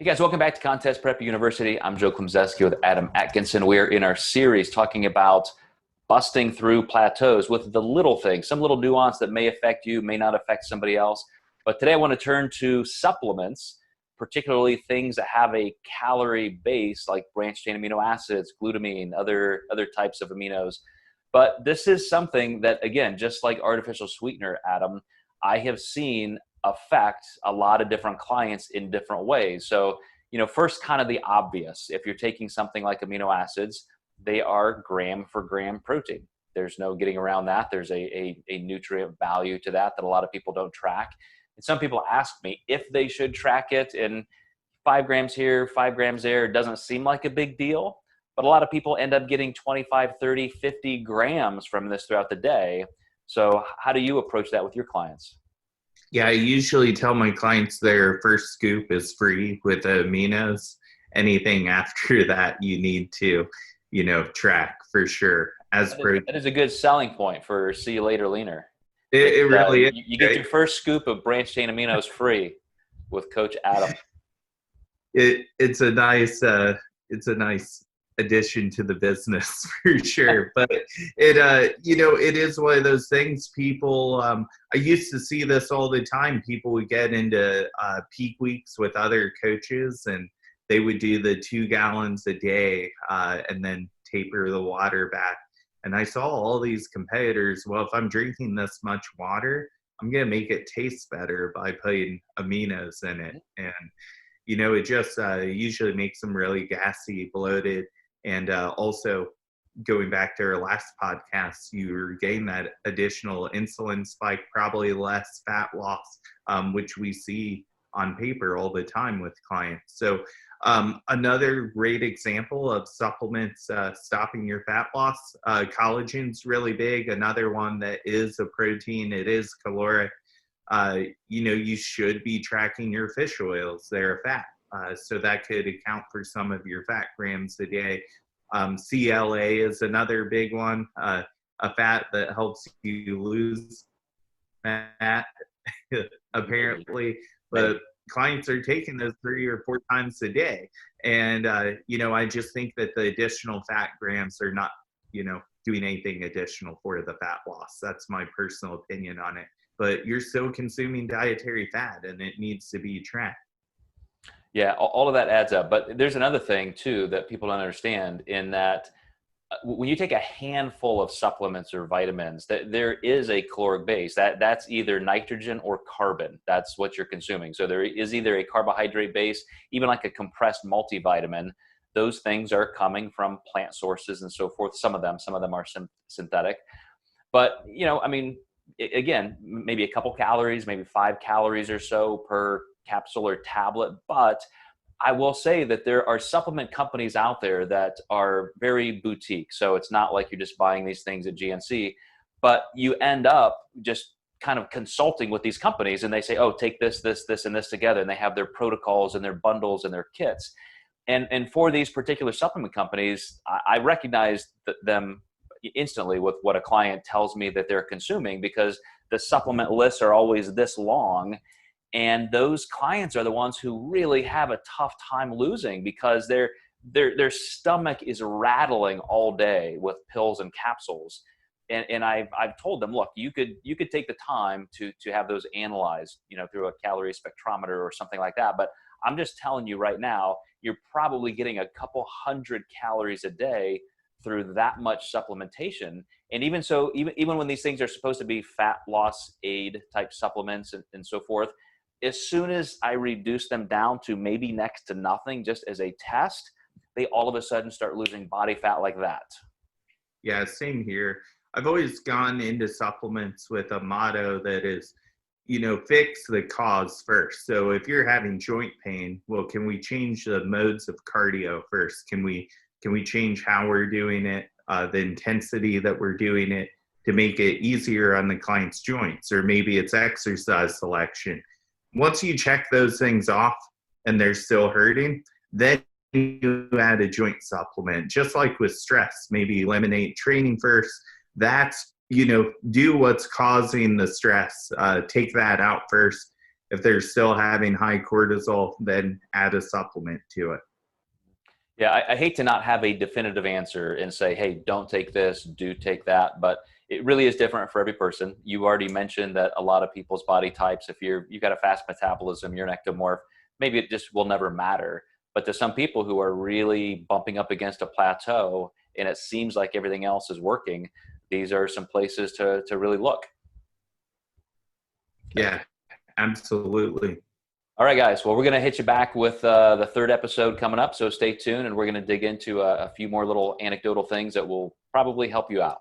Hey guys, welcome back to Contest Prep University. I'm Joe Klemczewski with Adam Atkinson. We're in our series talking about busting through plateaus with the little things, some little nuance that may affect you, may not affect somebody else. But today I want to turn to supplements, particularly things that have a calorie base like branched chain amino acids, glutamine, other types of aminos. But this is something that, again, just like artificial sweetener, Adam, I have seen affect a lot of different clients in different ways. So, first, kind of the obvious. If you're taking something like amino acids, they are gram for gram protein. There's no getting around that. There's a nutrient value to that a lot of people don't track. And some people ask me if they should track it, and 5 grams here, 5 grams there. It doesn't seem like a big deal, but a lot of people end up getting 25, 30, 50 grams from this throughout the day. So how do you approach that with your clients? Yeah, I usually tell my clients their first scoop is free with the aminos. Anything after that, you need to, track for sure. That is a good selling point for See You Later Leaner. It really is. You get your first scoop of branched chain aminos free with Coach Adam. It's a nice addition to the business for sure. But it is one of those things. People, I used to see this all the time. People would get into peak weeks with other coaches, and they would do the 2 gallons a day and then taper the water back. And I saw all these competitors. Well, if I'm drinking this much water, I'm gonna make it taste better by putting aminos in it, and it just usually makes them really gassy, bloated. And also, going back to our last podcast, you gain that additional insulin spike, probably less fat loss, which we see on paper all the time with clients. So another great example of supplements stopping your fat loss, collagen's really big. Another one that is a protein, it is caloric. You should be tracking your fish oils. They're fat. So that could account for some of your fat grams a day. CLA is another big one, a fat that helps you lose fat, apparently. But clients are taking those 3 or 4 times a day. And, I just think that the additional fat grams are not, doing anything additional for the fat loss. That's my personal opinion on it. But you're still consuming dietary fat, and it needs to be tracked. Yeah, all of that adds up. But there's another thing too that people don't understand, in that when you take a handful of supplements or vitamins, that there is a caloric base. That's either nitrogen or carbon. That's what you're consuming. So there is either a carbohydrate base, even like a compressed multivitamin. Those things are coming from plant sources and so forth. Some of them are synthetic. But again, maybe a couple calories, maybe 5 calories or so per capsule or tablet. But I will say that there are supplement companies out there that are very boutique. So it's not like you're just buying these things at GNC, but you end up just kind of consulting with these companies, and they say, oh, take this, and this together. And they have their protocols and their bundles and their kits. And for these particular supplement companies, I recognize them instantly with what a client tells me that they're consuming, because the supplement lists are always this long. And those clients are the ones who really have a tough time losing, because their stomach is rattling all day with pills and capsules. And I've told them, look, you could take the time to have those analyzed, through a calorie spectrometer or something like that. But I'm just telling you right now, you're probably getting a couple hundred calories a day through that much supplementation. And even so, even when these things are supposed to be fat loss aid type supplements and so forth, as soon as I reduce them down to maybe next to nothing, just as a test, they all of a sudden start losing body fat like that. Yeah, same here. I've always gone into supplements with a motto that is, fix the cause first. So if you're having joint pain, well, can we change the modes of cardio first? Can we change how we're doing it, the intensity that we're doing it, to make it easier on the client's joints? Or maybe it's exercise selection. Once you check those things off and they're still hurting, then you add a joint supplement. Just like with stress, maybe eliminate training first. That's, do what's causing the stress, take that out first, if they're still having high cortisol, then add a supplement to it. Yeah, I hate to not have a definitive answer and say, hey, don't take this, do take that, but it really is different for every person. You already mentioned that a lot of people's body types, if you've got a fast metabolism, you're an ectomorph, maybe it just will never matter. But to some people who are really bumping up against a plateau and it seems like everything else is working, these are some places to really look. Yeah, absolutely. All right, guys. Well, we're going to hit you back with the third episode coming up. So stay tuned, and we're going to dig into a few more little anecdotal things that will probably help you out.